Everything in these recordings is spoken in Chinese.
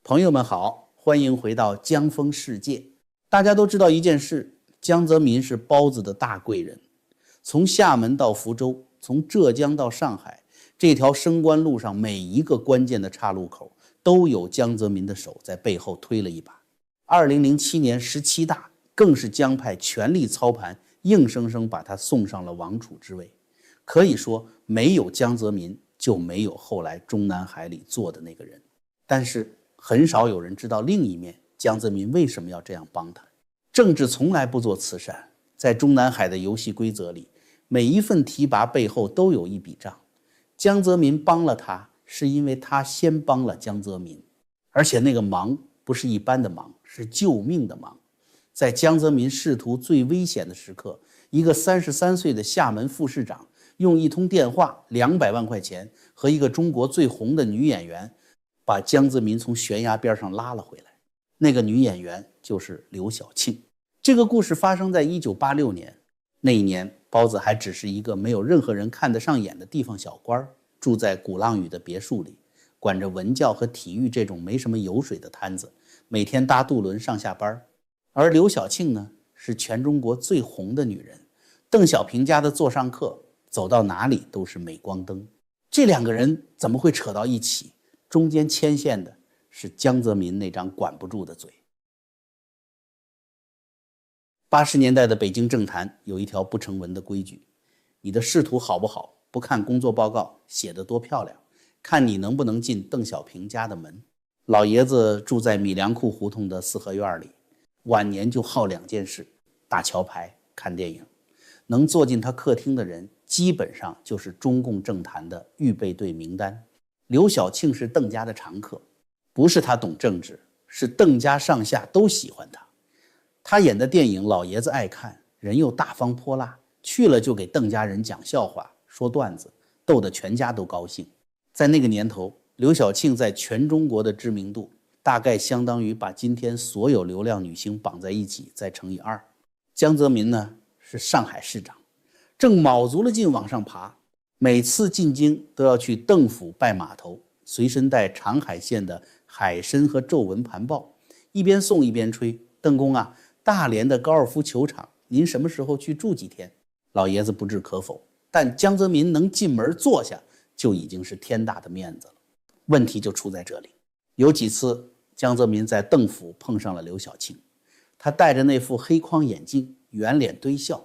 朋友们好，欢迎回到江风世界。大家都知道一件事，江泽民是包子的大贵人。从厦门到福州，从浙江到上海，这条升官路上每一个关键的岔路口都有江泽民的手在背后推了一把。2007年17大更是江派全力操盘，硬生生把他送上了王储之位。可以说没有江泽民就没有后来中南海里做的那个人。但是很少有人知道另一面，江泽民为什么要这样帮他。政治从来不做慈善，在中南海的游戏规则里，每一份提拔背后都有一笔账。江泽民帮了他，是因为他先帮了江泽民，而且那个忙不是一般的忙，是救命的忙。在江泽民仕途最危险的时刻，一个33岁的厦门副市长用一通电话200万块钱和一个中国最红的女演员把江泽民从悬崖边上拉了回来。那个女演员就是刘晓庆。这个故事发生在1986年，那一年包子还只是一个没有任何人看得上眼的地方小官，住在鼓浪屿的别墅里，管着文教和体育这种没什么油水的摊子，每天搭渡轮上下班。而刘晓庆呢，是全中国最红的女人，邓小平家的座上客，走到哪里都是镁光灯。这两个人怎么会扯到一起？中间牵线的是江泽民那张管不住的嘴。80年代的北京政坛有一条不成文的规矩，你的仕途好不好，不看工作报告写得多漂亮，看你能不能进邓小平家的门。老爷子住在米粮库胡同的四合院里，晚年就好2件事，打桥牌、看电影。能坐进他客厅的人基本上就是中共政坛的预备队名单。刘晓庆是邓家的常客，不是他懂政治，是邓家上下都喜欢他。他演的电影老爷子爱看，人又大方泼辣，去了就给邓家人讲笑话说段子，逗得全家都高兴。在那个年头，刘晓庆在全中国的知名度大概相当于把今天所有流量女星绑在一起再乘以2。江泽民呢，是上海市长，正卯足了劲往上爬，每次进京都要去邓府拜码头，随身带长海县的海参和皱纹盘报，一边送一边吹，邓公啊，大连的高尔夫球场您什么时候去住几天？老爷子不置可否，但江泽民能进门坐下就已经是天大的面子了。问题就出在这里，有几次江泽民在邓府碰上了刘晓庆，他戴着那副黑框眼镜，圆脸堆笑，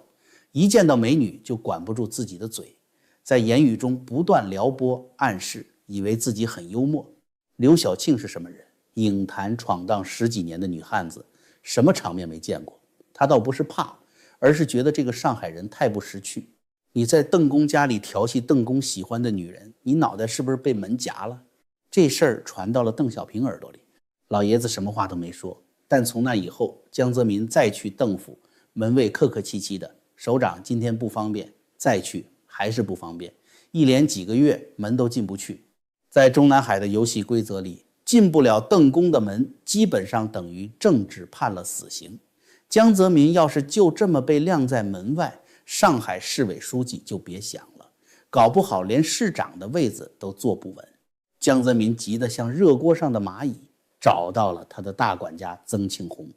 一见到美女就管不住自己的嘴，在言语中不断撩拨暗示，以为自己很幽默。刘晓庆是什么人？影坛闯荡10几年的女汉子，什么场面没见过？她倒不是怕，而是觉得这个上海人太不识趣。你在邓公家里调戏邓公喜欢的女人，你脑袋是不是被门夹了？这事儿传到了邓小平耳朵里，老爷子什么话都没说。但从那以后，江泽民再去邓府，门卫客客气气的，首长今天不方便，再去还是不方便，一连几个月门都进不去。在中南海的游戏规则里，进不了邓公的门，基本上等于政治判了死刑。江泽民要是就这么被晾在门外，上海市委书记就别想了，搞不好连市长的位子都坐不稳。江泽民急得像热锅上的蚂蚁，找到了他的大管家曾庆红。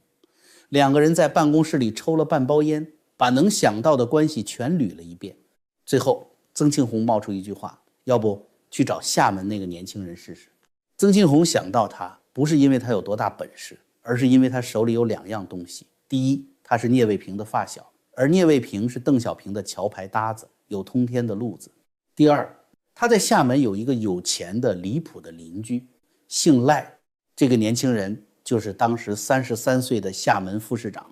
2个人在办公室里抽了半包烟，把能想到的关系全捋了一遍。最后曾庆红冒出一句话，要不去找厦门那个年轻人试试。曾庆红想到他不是因为他有多大本事，而是因为他手里有2样东西。第一，他是聂卫平的发小，而聂卫平是邓小平的桥牌搭子，有通天的路子。第二，他在厦门有一个有钱的离谱的邻居，姓赖。这个年轻人就是当时33岁的厦门副市长，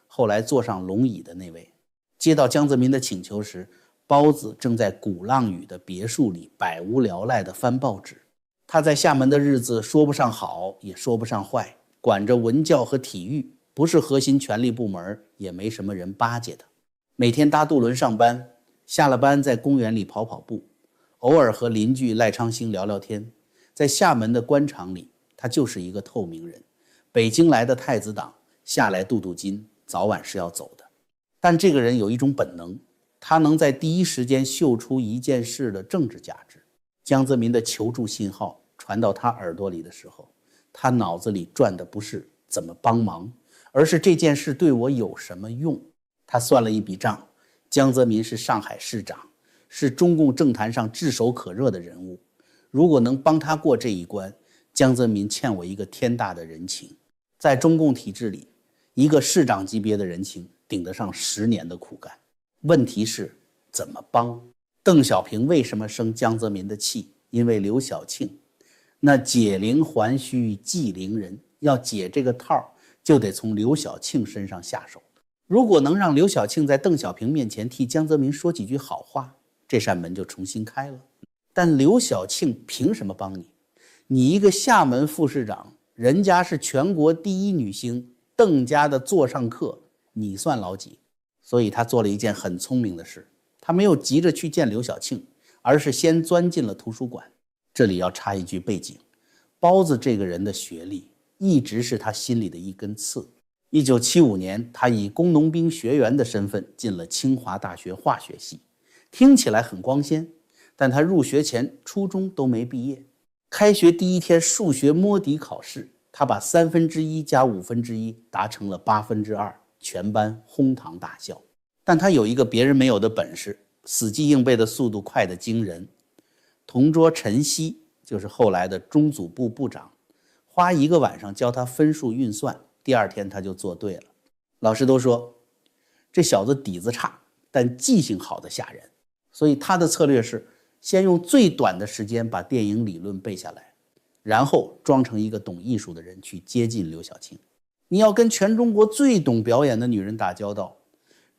后来坐上龙椅的那位。接到江泽民的请求时，包子正在鼓浪屿的别墅里百无聊赖地翻报纸。他在厦门的日子说不上好也说不上坏，管着文教和体育，不是核心权力部门，也没什么人巴结他。每天搭渡轮上班，下了班在公园里跑跑步，偶尔和邻居赖昌星聊聊天。在厦门的官场里，他就是一个透明人。北京来的太子党，下来镀金，早晚是要走的。但这个人有一种本能，他能在第一时间嗅出一件事的政治价值。江泽民的求助信号传到他耳朵里的时候，他脑子里转的不是怎么帮忙，而是这件事对我有什么用。他算了一笔账，江泽民是上海市长，是中共政坛上炙手可热的人物，如果能帮他过这一关，江泽民欠我一个天大的人情。在中共体制里，一个市长级别的人情顶得上10年的苦干。问题是怎么帮？邓小平为什么生江泽民的气？因为刘晓庆。那解铃还须系铃人，要解这个套就得从刘晓庆身上下手。如果能让刘晓庆在邓小平面前替江泽民说几句好话，这扇门就重新开了。但刘晓庆凭什么帮你？你一个厦门副市长，人家是全国第一女星，邓家的座上客，你算老几？所以他做了一件很聪明的事，他没有急着去见刘晓庆，而是先钻进了图书馆。这里要插一句背景，包子这个人的学历一直是他心里的一根刺。1975年，他以工农兵学员的身份进了清华大学化学系，听起来很光鲜，但他入学前初中都没毕业。开学第一天数学摸底考试，他把1/3加1/5达成了2/8，全班哄堂大笑。但他有一个别人没有的本事，死记硬背的速度快得惊人。同桌陈希就是后来的中组部部长，花1个晚上教他分数运算，第2天他就做对了。老师都说这小子底子差，但记性好的吓人，所以他的策略是先用最短的时间把电影理论背下来，然后装成一个懂艺术的人去接近刘晓庆。你要跟全中国最懂表演的女人打交道，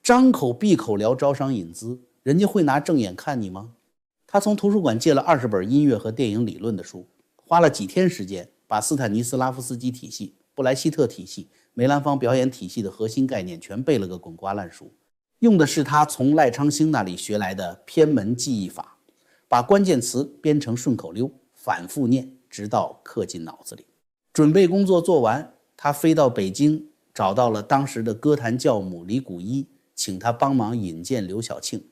张口闭口聊招商引资，人家会拿正眼看你吗？他从图书馆借了20本音乐和电影理论的书，花了几天时间把斯坦尼斯拉夫斯基体系、布莱希特体系、梅兰芳表演体系的核心概念全背了个滚瓜烂熟，用的是他从赖昌星那里学来的偏门记忆法，把关键词编成顺口溜，反复念，直到刻进脑子里。准备工作做完，他飞到北京，找到了当时的歌坛教母李谷一，请他帮忙引荐刘晓庆。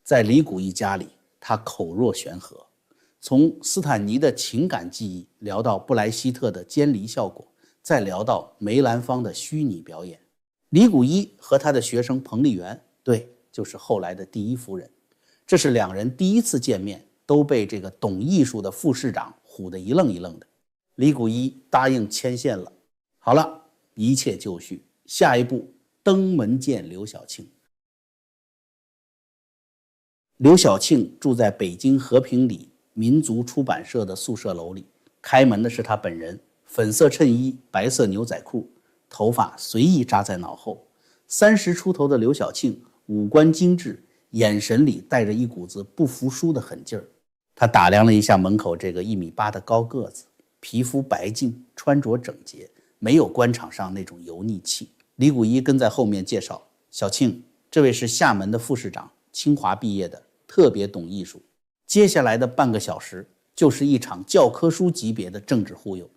在李谷一家里，他口若悬河，从斯坦尼的情感记忆聊到布莱希特的监离效果，再聊到梅兰芳的虚拟表演。李谷一和他的学生彭丽媛，对，就是后来的第一夫人，这是2人第一次见面，都被这个懂艺术的副市长唬得一愣一愣的。李谷一答应牵线了，好了，一切就绪，下一步登门见刘晓庆。刘晓庆住在北京和平里民族出版社的宿舍楼里，开门的是他本人，粉色衬衣，白色牛仔裤，头发随意扎在脑后。30出头的刘晓庆五官精致，眼神里带着一股子不服输的狠劲儿。他打量了一下门口这个1.8米的高个子，皮肤白净，穿着整洁，没有官场上那种油腻气。李谷一跟在后面介绍，小庆，这位是厦门的副市长，清华毕业的，特别懂艺术。接下来的半个小时就是一场教科书级别的政治忽悠。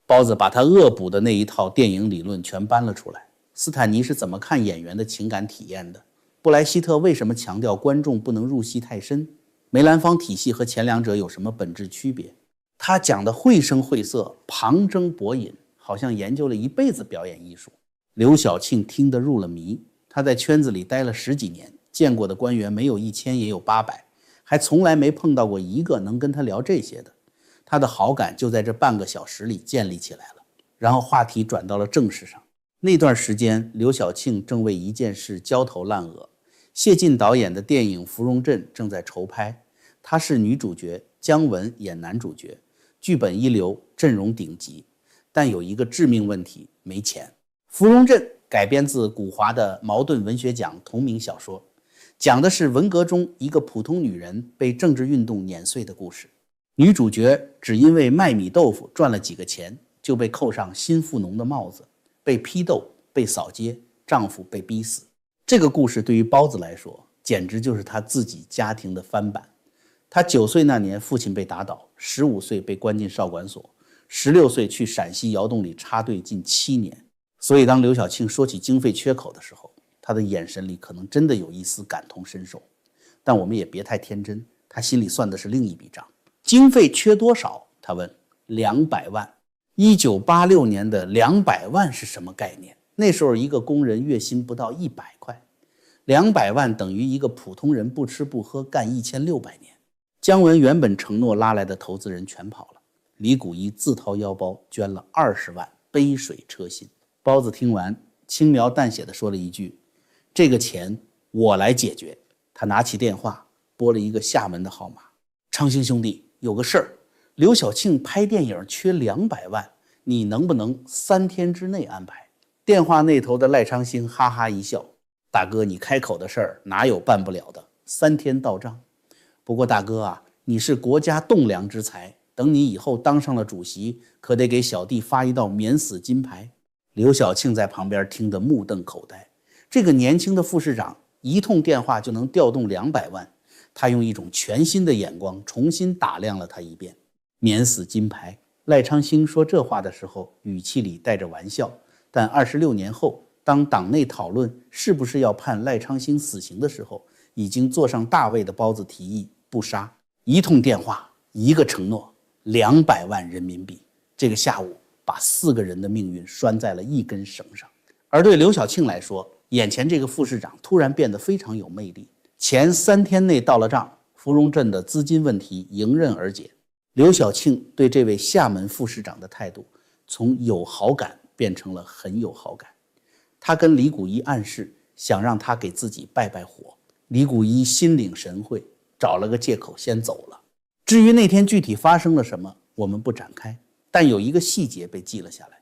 包子把他恶补的那一套电影理论全搬了出来。斯坦尼是怎么看演员的情感体验的？布莱希特为什么强调观众不能入戏太深？梅兰芳体系和前2者有什么本质区别？他讲的绘声绘色，旁征博引，好像研究了一辈子表演艺术。刘晓庆听得入了迷，他在圈子里待了10几年，见过的官员没有1000也有800，还从来没碰到过一个能跟他聊这些的。他的好感就在这半个小时里建立起来了，然后话题转到了正事上。那段时间，刘晓庆正为一件事焦头烂额。谢晋导演的电影《芙蓉镇》正在筹拍，她是女主角，姜文演男主角，剧本一流，阵容顶级，但有一个致命问题，没钱。《芙蓉镇》改编自古华的茅盾文学奖同名小说，讲的是文革中一个普通女人被政治运动碾碎的故事。女主角只因为卖米豆腐赚了几个钱，就被扣上新富农的帽子，被批斗，被扫街，丈夫被逼死。这个故事对于包子来说，简直就是他自己家庭的翻版。他9岁那年父亲被打倒，15岁被关进少管所，16岁去陕西窑洞里插队近7年。所以当刘晓庆说起经费缺口的时候，他的眼神里可能真的有一丝感同身受。但我们也别太天真，他心里算的是另一笔账。经费缺多少？他问。200万。1986年的200万是什么概念？那时候一个工人月薪不到100块，200万等于一个普通人不吃不喝干1600年。姜文原本承诺拉来的投资人全跑了，李谷一自掏腰包捐了20万，杯水车薪。包子听完轻描淡写地说了一句：这个钱我来解决。他拿起电话拨了一个厦门的号码：昌兴兄弟，有个事儿，刘晓庆拍电影缺200万，你能不能3天之内安排？电话那头的赖昌兴哈哈一笑：大哥，你开口的事儿哪有办不了的，3天到账。不过大哥啊，你是国家栋梁之才，等你以后当上了主席，可得给小弟发一道免死金牌。刘晓庆在旁边听得目瞪口呆，这个年轻的副市长一通电话就能调动200万，他用一种全新的眼光重新打量了他一遍。免死金牌，赖昌星说这话的时候语气里带着玩笑，但26年后，当党内讨论是不是要判赖昌星死刑的时候，已经坐上大位的包子提议不杀。一通电话，一个承诺，200万人民币。这个下午把4个人的命运拴在了一根绳上。而对刘晓庆来说，眼前这个副市长突然变得非常有魅力。钱3天内到了账，芙蓉镇的资金问题迎刃而解。刘晓庆对这位厦门副市长的态度从有好感变成了很有好感。他跟李谷一暗示想让他给自己拜拜火，李谷一心领神会，找了个借口先走了。至于那天具体发生了什么，我们不展开，但有一个细节被记了下来。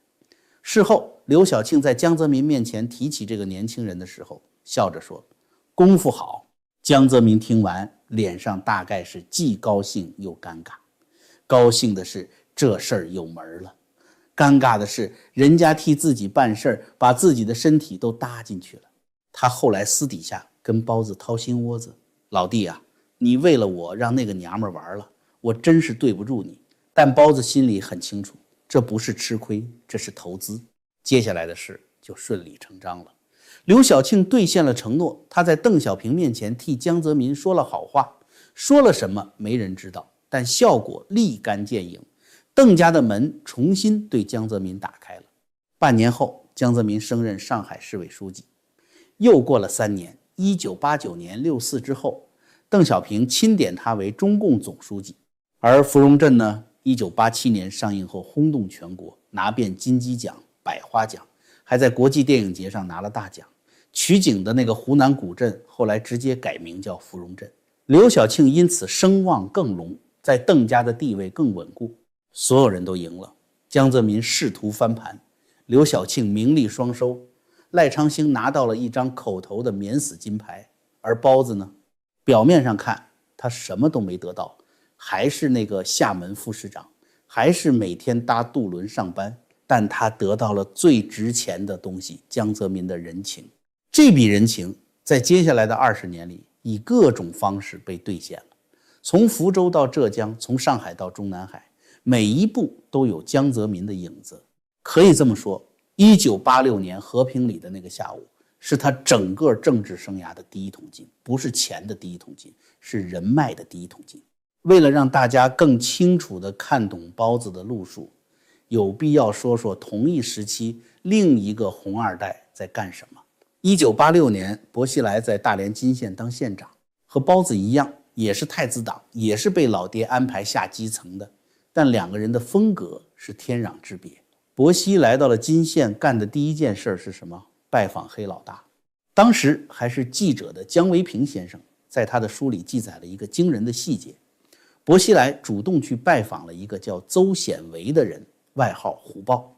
事后刘晓庆在江泽民面前提起这个年轻人的时候，笑着说：功夫好。江泽民听完，脸上大概是既高兴又尴尬。高兴的是这事儿有门了，尴尬的是人家替自己办事儿，把自己的身体都搭进去了。他后来私底下跟包子掏心窝子：老弟啊，你为了我让那个娘们玩了，我真是对不住你。但包子心里很清楚，这不是吃亏，这是投资。接下来的事就顺理成章了。刘晓庆兑现了承诺，他在邓小平面前替江泽民说了好话，说了什么没人知道，但效果立竿见影。邓家的门重新对江泽民打开了。半年后，江泽民升任上海市委书记。又过了3年，1989年6四之后，邓小平钦点他为中共总书记。而芙蓉镇呢，1987年上映后轰动全国，拿遍金鸡奖、百花奖，还在国际电影节上拿了大奖。取景的那个湖南古镇后来直接改名叫芙蓉镇。刘晓庆因此声望更隆，在邓家的地位更稳固，所有人都赢了。江泽民试图翻盘，刘晓庆名利双收，赖昌星拿到了一张口头的免死金牌，而包子呢，表面上看他什么都没得到，还是那个厦门副市长，还是每天搭渡轮上班，但他得到了最值钱的东西，江泽民的人情。这笔人情在接下来的20年里以各种方式被兑现了，从福州到浙江，从上海到中南海，每一步都有江泽民的影子。可以这么说，1986年和平里的那个下午，是他整个政治生涯的第一桶金，不是钱的第一桶金，是人脉的第一桶金。为了让大家更清楚地看懂包子的路数，有必要说说同一时期另一个红二代在干什么。1986年，薄熙来在大连金县当县长，和包子一样，也是太子党，也是被老爹安排下基层的，但2个人的风格是天壤之别。薄熙来到了金县，干的第一件事是什么？拜访黑老大。当时还是记者的姜维平先生，在他的书里记载了一个惊人的细节：薄熙来主动去拜访了一个叫邹显维的人，外号虎豹，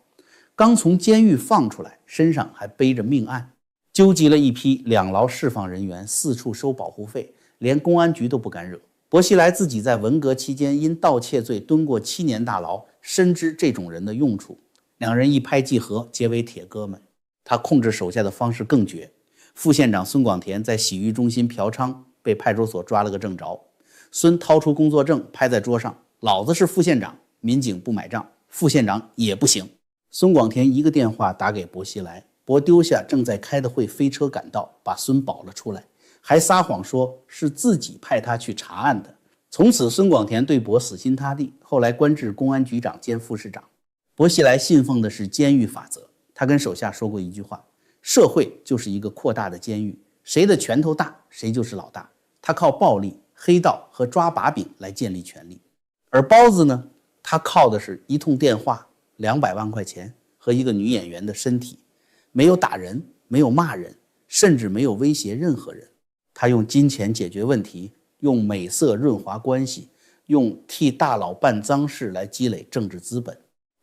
刚从监狱放出来，身上还背着命案，纠集了一批两劳释放人员，四处收保护费，连公安局都不敢惹。薄熙来自己在文革期间因盗窃罪蹲过7年大牢，深知这种人的用处，两人一拍即合，结为铁哥们。他控制手下的方式更绝，副县长孙广田在洗浴中心嫖娼，被派出所抓了个正着。孙掏出工作证拍在桌上，老子是副县长，民警不买账，副县长也不行。孙广田一个电话打给薄熙来，薄丢下正在开的会，飞车赶到，把孙保了出来，还撒谎说是自己派他去查案的。从此孙广田对薄死心塌地，后来官至公安局长兼副市长。薄熙来信奉的是监狱法则，他跟手下说过一句话：社会就是一个扩大的监狱，谁的拳头大，谁就是老大。他靠暴力、黑道和抓把柄来建立权力。而包子呢，他靠的是一通电话、200万块钱和一个女演员的身体，没有打人，没有骂人，甚至没有威胁任何人。他用金钱解决问题，用美色润滑关系，用替大佬办脏事来积累政治资本。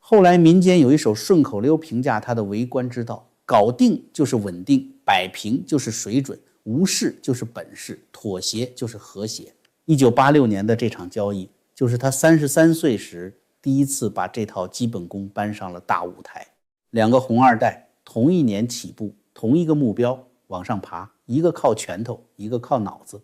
后来民间有一首顺口溜评价他的为官之道：搞定就是稳定，摆平就是水准，无视就是本事，妥协就是和谐。1986年的这场交易，就是他33岁时第一次把这套基本功搬上了大舞台。两个红二代同一年起步，同一个目标往上爬，一个靠拳头，一个靠脑子。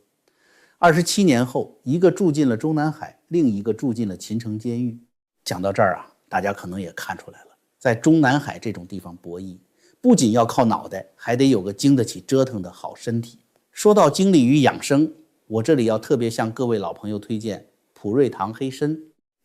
27年后，一个住进了中南海，另一个住进了秦城监狱。讲到这儿啊，大家可能也看出来了，在中南海这种地方博弈，不仅要靠脑袋，还得有个经得起折腾的好身体。说到精力与养生，我这里要特别向各位老朋友推荐普瑞堂黑参。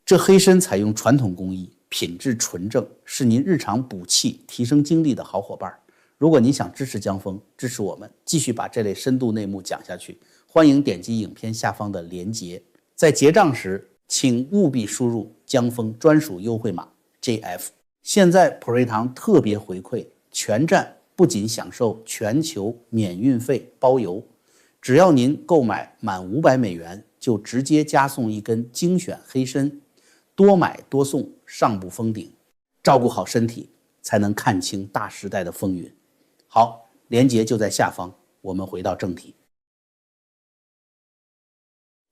这黑参采用传统工艺，品质纯正，是您日常补气提升精力的好伙伴。如果您想支持江峰，支持我们继续把这类深度内幕讲下去，欢迎点击影片下方的连结。在结账时请务必输入江峰专属优惠码 JF。 现在普瑞堂特别回馈，全站不仅享受全球免运费包邮，只要您购买满500美元，就直接加送一根精选黑参，多买多送，上不封顶。照顾好身体，才能看清大时代的风云。好，连结就在下方，我们回到正题。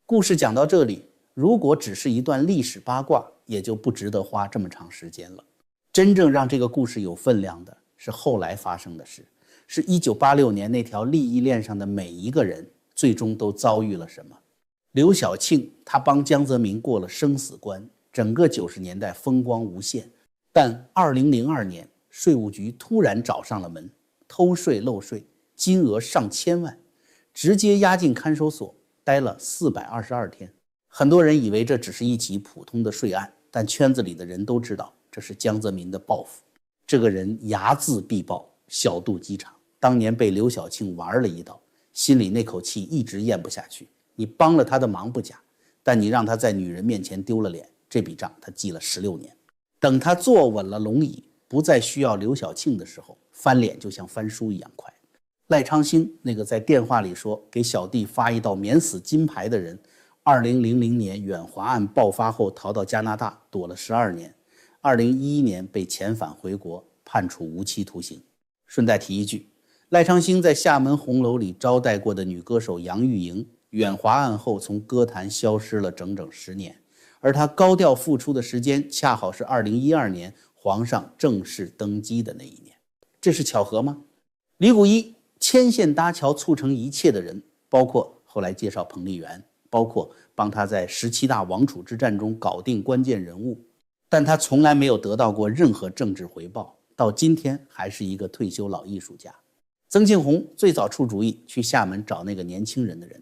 故事讲到这里，如果只是一段历史八卦，也就不值得花这么长时间了。真正让这个故事有分量的是后来发生的事，是1986年那条利益链上的每一个人最终都遭遇了什么。刘晓庆他帮江泽民过了生死关，整个90年代风光无限。但2002年税务局突然找上了门，偷税漏税，金额上千万，直接押进看守所，待了422天。很多人以为这只是一起普通的税案，但圈子里的人都知道，这是江泽民的报复。这个人睚眦必报，小肚鸡肠，当年被刘晓庆玩了一道，心里那口气一直咽不下去。你帮了他的忙不假，但你让他在女人面前丢了脸，这笔账他记了16年。等他坐稳了龙椅，不再需要刘晓庆的时候，翻脸就像翻书一样快。赖昌星那个在电话里说给小弟发一道免死金牌的人，2000年远华案爆发后逃到加拿大躲了12年，2011年被遣返回国，判处无期徒刑。顺带提一句，赖昌星在厦门红楼里招待过的女歌手杨钰莹，远华案后从歌坛消失了整整10年，而他高调复出的时间恰好是2012年皇上正式登基的那一年。这是巧合吗？李谷一牵线搭桥促成一切的人，包括后来介绍彭丽媛，包括帮他在17大王储之战中搞定关键人物，但他从来没有得到过任何政治回报，到今天还是一个退休老艺术家。曾庆红最早出主意去厦门找那个年轻人的人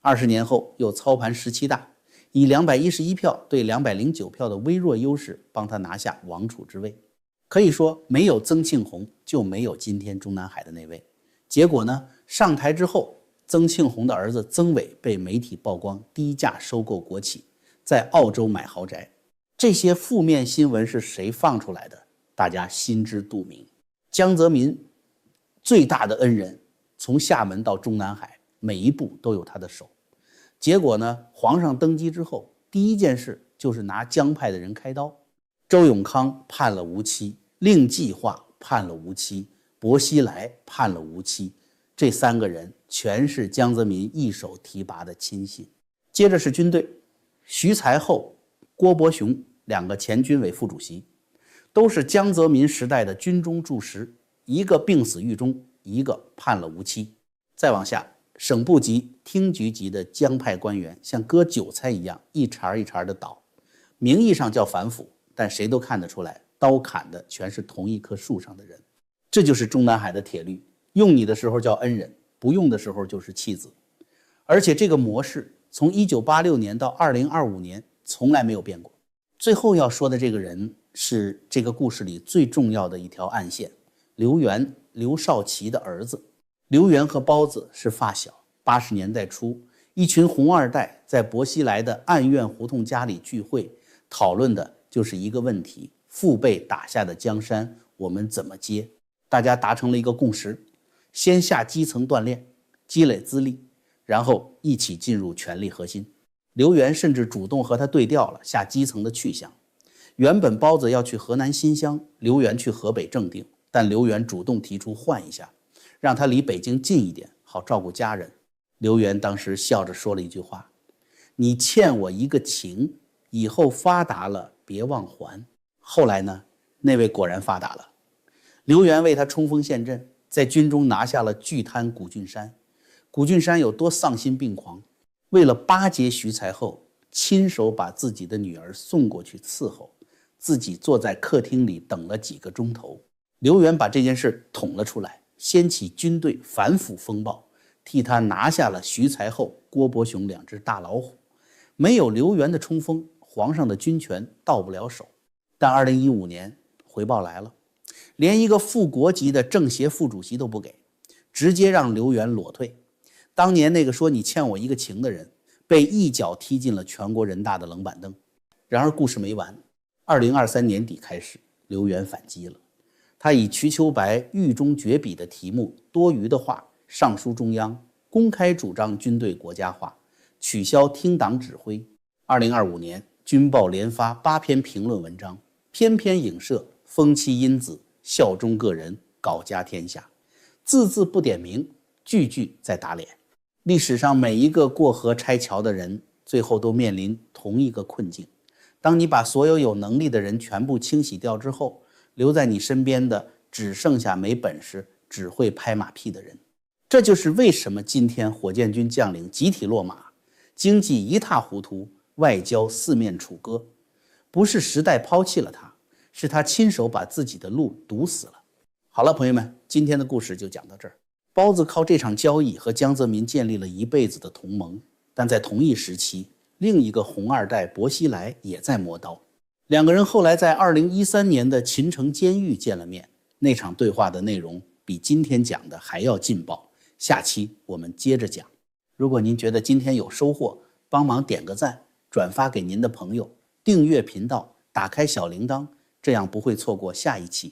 ，20年后又操盘17大，以211票对209票的微弱优势帮他拿下王储之位。可以说没有曾庆红就没有今天中南海的那位。结果呢，上台之后，曾庆红的儿子曾伟被媒体曝光低价收购国企，在澳洲买豪宅。这些负面新闻是谁放出来的？大家心知肚明。江泽民最大的恩人，从厦门到中南海，每一步都有他的手。结果呢，皇上登基之后，第一件事就是拿江派的人开刀。周永康判了无期，令计划判了无期，薄熙来判了无期。这3个人全是江泽民一手提拔的亲信。接着是军队，徐才厚、郭伯雄2个前军委副主席，都是江泽民时代的军中柱石，一个病死狱中，一个判了无期。再往下，省部级、厅局级的江派官员像割韭菜一样一茬一茬的倒，名义上叫反腐，但谁都看得出来，刀砍的全是同一棵树上的人。这就是中南海的铁律，用你的时候叫恩人，不用的时候就是弃子。而且这个模式从1986年到2025年从来没有变过。最后要说的这个人是这个故事里最重要的一条暗线。刘源，刘少奇的儿子。刘源和包子是发小。80年代初，一群红二代在薄熙来的暗院胡同家里聚会，讨论的就是一个问题：父辈打下的江山，我们怎么接？大家达成了一个共识，先下基层锻炼，积累资历，然后一起进入权力核心。刘源甚至主动和他对调了下基层的去向。原本包子要去河南新乡，刘源去河北正定，但刘源主动提出换一下，让他离北京近一点，好照顾家人。刘源当时笑着说了一句话：你欠我一个情，以后发达了别忘还。后来呢，那位果然发达了。刘源为他冲锋陷阵，在军中拿下了巨贪古俊山。古俊山有多丧心病狂，为了巴结徐才厚，亲手把自己的女儿送过去伺候，自己坐在客厅里等了几个钟头。刘源把这件事捅了出来，掀起军队反腐风暴，替他拿下了徐才厚、郭伯雄2只大老虎。没有刘源的冲锋，皇上的军权到不了手。但2015年回报来了，连一个副国级的政协副主席都不给，直接让刘源裸退。当年那个说你欠我一个情的人，被一脚踢进了全国人大的冷板凳。然而故事没完，2023年底开始，刘源反击了。他以瞿秋白狱中绝笔的题目多余的话上书中央，公开主张军队国家化，取消听党指挥。2025年军报连发8篇评论文章，篇篇影射封妻荫子，效忠个人，搞家天下，字字不点名，句句在打脸。历史上每一个过河拆桥的人，最后都面临同一个困境。当你把所有有能力的人全部清洗掉之后，留在你身边的只剩下没本事、只会拍马屁的人。这就是为什么今天火箭军将领集体落马，经济一塌糊涂，外交四面楚歌。不是时代抛弃了他，是他亲手把自己的路堵死了。好了，朋友们，今天的故事就讲到这儿。包子靠这场交易和江泽民建立了一辈子的同盟，但在同一时期，另一个红二代薄熙来也在磨刀。2个人后来在2013年的秦城监狱见了面，那场对话的内容比今天讲的还要劲爆。下期我们接着讲。如果您觉得今天有收获，帮忙点个赞，转发给您的朋友，订阅频道，打开小铃铛，这样不会错过下一期。